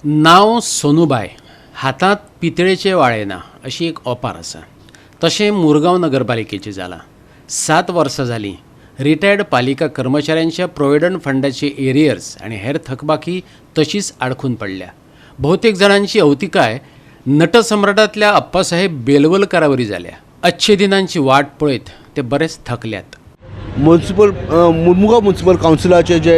नाव सोनूबाय, हातात पितळेचे वाळेना अशी एक ओपार आसा. तशें मुरगांव नगरपालिकेची जाला. 7 वर्सां जालीं रिटायर्ड पालिका कर्मचाऱ्यांच्या प्रोव्हिडंट फंडाचे एरियर्स आणि हेर थकबाकी तशीच आडखून पडल्या. बहुतेक जाणांची अवतिकाय नटसम्राटांतल्या अप्पासाहेब बेलवलकारावरी जाल्या. अच्छे दिनांची वाट पळयत ते बरेच थकल्यात. मुरमुगांव म्युनिसिपल कावन्सिलाचे जे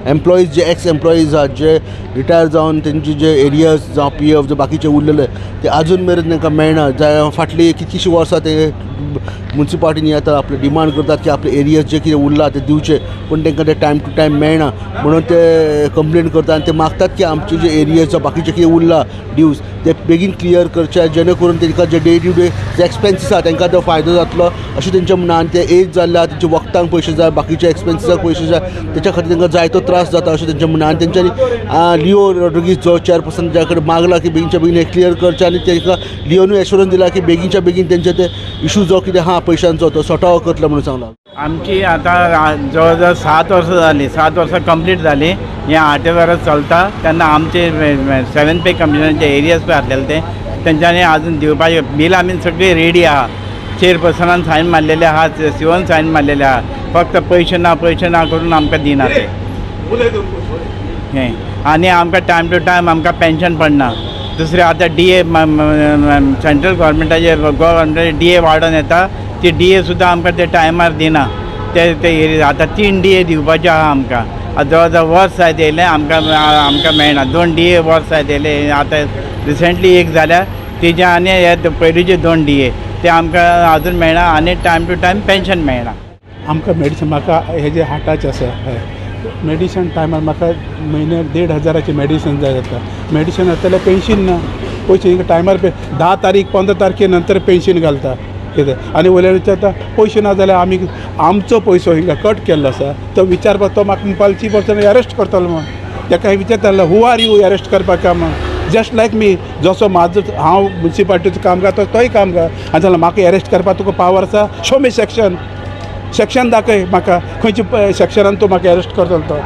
एम्प्लॉईज जे एक्स एम्प्लॉईज आहात जे रिटायर जावन तेंचे जे एरियर्स जावं PF जे बाकीचे उरलेले ते अजून मेरेन तांकां मेळना. फाटली कितलींशीं वर्सां ते म्युनिसिपालिटीनी येता आपले डिमांड करतात की आपले एरियर्स जे कितें उरला ते दिवचे, पूण तांकां ते टायम टू टायम मेळना. म्हणून ते कंप्लेन करतात आनी ते मागतात की आमचे जे एरियर्स जावं बाकीचे कितें उरला ड्यूज ते बेगीन क्लियर करचे, जेणे करून तांकां जे डे टू डे जे एक्सपेन्सीस आसा तांकां तो फायदो जातलो अशें तेंचें म्हणणें. आनी ते एज जाल्ल्या तेंचे वखदांक पयशे जाय, बाकीच्या एक्सपेन्सिसाक पयशे जाय, तेच्या खातीर तांकां जायतो त्रास जाता अशें तेंचें म्हणणें. आनी तेंच्यांनी लिओ रॉड्रिगीज जो चेअरपर्सन ज्या कडेन मागला की बेगीनच्या बेगीन हे क्लियर करचे आनी तांकां लिओनूय एश्युरन्स दिला की बेगीनच्या बेगीन तेंचे ते इशू जो कितें आहा पयशांचो तो सॉर्ट आउट करतलो म्हणून सांगला. आमची आता जवळजवळ 7 वर्सां जाली, 7 वर्सां कंप्लीट जाली. हे 8 वर्स चलता. तेन्ना आमचे 7th पे कमिशनाचे एरियर्स पळय आसलेले ते तेंच्यांनी आजून दिवपाचे बील आमी सगळी रेडी आहा. चेअरपर्सनान सायन मारलेले आहा, COन सायन मारलेले आहा. फक्त पयशे ना करून आमकां दिना ते हें. आनी आमकां टायम टू टायम आमकां पेन्शन पडना. दुसरें आतां DA सेंट्रल गव्हर्मेंटाचे DA वाडोवन येता, ती DA सुद्दां आमकां ते टायमार दिना. ते आतां 3 DA दिवपाचे आहा आमकां. जवळ जवळ वर्स जायत येयलें आमकां मेळना. 2 DA वर्स जायत येयले. आतां रिसेंटली एक जाल्या तेजे आनी हे पयलींचे 2 DA ते आमकां आजून मेळना. आनी टायम टू टायम पेन्शन मेळना. आमकां मेडिसीन म्हाका हे जे हार्टाचें आसा मेडिसीन टायमार म्हाका म्हयन्याक 1,500 मेडिसीन जाय जाता. मेडिसीन जाताल्यार पेन्शन ना, पयशे टायमार 10 तारीख 15 तारखे नंतर पेन्शन घालता कितें. आनी वयल्यान विचारता पयशे ना जाल्यार आमी आमचो पयसो हिंगा कट केल्लो आसा तो विचारपाक तो म्हाका मुन्सिपालिटी पर्सन अरेस्ट करतलो म्हण. ताका विचारतालो हू आर यू अरेस्ट करपाक म्हण. जस्ट लायक मी जसो म्हाजो हांव म्युनिसिपालिटीचो कामगार तोय कामगार. आनी जाल्यार म्हाका अरेस्ट करपाक तुका पावर आसा. शो मी सेक्शन दाखय म्हाका खंयच्या सेक्शनान तूं म्हाका अरेस्ट करतलो तो.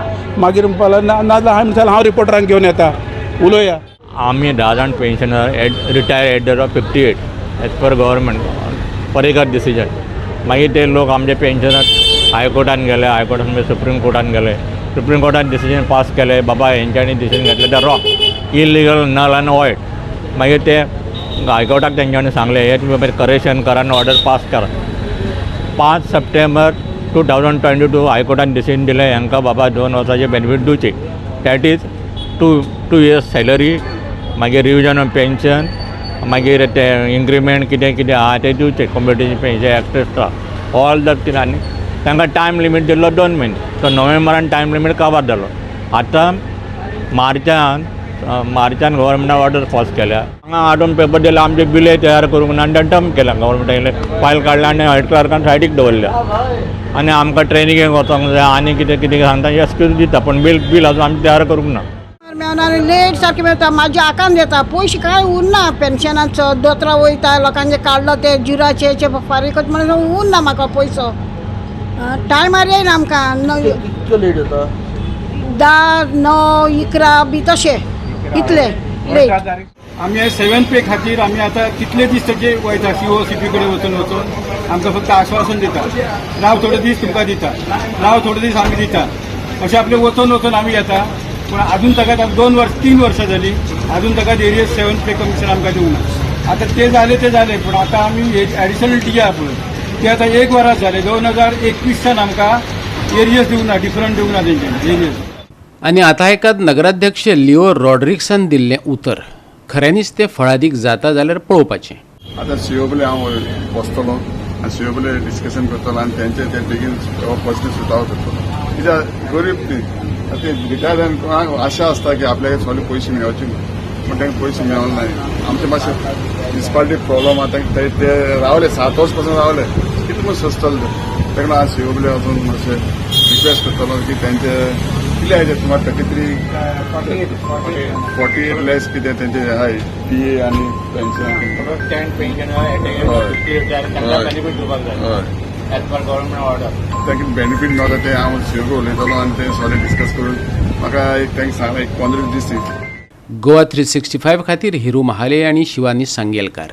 मागीर म्हणपाक नाजाल्यार हांव रिपोर्टरांक घेवन येता उलोवया. आमी 10 जाण pensioner retire at the rate of 58 age पर गव्हर्मेंट परेकर डिसिजन. मागीर ते लोक आमचे पेन्शनर हायकोर्टान गेले, हायकोर्टान सुप्रीम कोर्टान गेले. सुप्रीम कोर्टान डिसिजन पास केले बाबा हेंच्यांनी डिसिजन घेतले ते रॉंग, इलिगल, नल आनी वॉयड. मागीर ते हायकोर्टाक तेंच्यांनी सांगले हे तुमी करेक्शन करा आनी ऑर्डर पास करा. 5 सप्टेंबर 2022 हायकोर्टान डिसिजन दिलें हांकां बाबा 2 वर्साचे बेनिफीट दिवचे. दॅट इज 2 years सॅलरी, मागीर रिविजन ऑफ पेन्शन, मागीर ते इन्क्रिमेंट कितें कितें आहा ते दिवचे, competition pension extra all the thing. आनी तांकां टायम लिमीट दिल्लो 2 म्हयने. तो नोव्हेंबरान टायम लिमीट कवर जालो. आतां मार्चान गव्हर्मेंटान ऑर्डर पास केल्या. हांगा हाडून पेपर दिले आमचे बिले तयार करूंक ना आनी डंप केल्या गव्हर्मेंटान. फायल काडल्या आनी हेड क्लर्कान सायडीक दवरल्या. आनी आमकां ट्रेनिंगेक वचोंक जाय आनी कितें कितें सांगता एक्सक्यूज दिता, पूण बील अजून आमी तयार करूंक ना. मेळना लेट सारकें मेळटा. म्हाज्या हाकान देता पयशे कांय उरना. पेन्शनाचो दोतोरां वयता लोकांचे काडलो ते जुराचे फारीक म्हणून उरना म्हाका पयसो. टायमार येयना आमकां. 10, 9, 11 बी तशें इतले लेट. आमी 7th पे खातीर आमी आतां कितले दीस तेजे वयता CO CP कडेन वचून आमकां फक्त आश्वासन दिता. राव थोडे दीस तुमकां दिता, राव थोडे दीस आमी दिता अशें आपले वचून आमी येता. पूण अजून ताका 3 वर्सां जालीं अजून ताका एरियस 7th पे कमिशन आमकां दिवना. आतां ते जाले पूण आतां आमी एडिशनल DA आहा पळय ते आतां 1 वरास जाले. 2021सान आमकां एरियस दिवना, डिफरंट दिवना तेंच्यांनी एरियस. आनी आतां एकाद नगराध्यक्ष लिओ रॉड्रिग्सान दिल्लें उतर खऱ्यांनीच ते फळादीक जाता जाल्यार पळोवपाचें. आतां CO बले हांव बसतलो आनी CO बले डिस्कशन करतलो आनी तेंचे ते बेगीन पॉजिटीव सुट आवट करतलो. कित्याक गरीब ती ते रिटायर जावन आशा आसता की आपल्याक सगळे पयशे मेळचे पूण तांकां पयशे मेळोंक ना. आमचे मातशें म्युनिसिपालिटी प्रॉब्लम आतां ते रावले 7 वर्स पासून रावले कितें म्हूण सोंसतले. ताका लागून CO बले वचून मातशें रिक्वेस्ट करतलो की तेंचे कितले आहे तुम्हाला 33 48 लेस कितें तेंचे हाय PA आनी पेन्शन तांकां बेनिफीट मेळटा ते हांव CO उलयतलो आनी ते सगळे डिस्कस करून म्हाका एक तांकां सांगलें 15 दीस. गोवा 365 खातीर हिरू महाले आनी शिवानी सांगेलकार.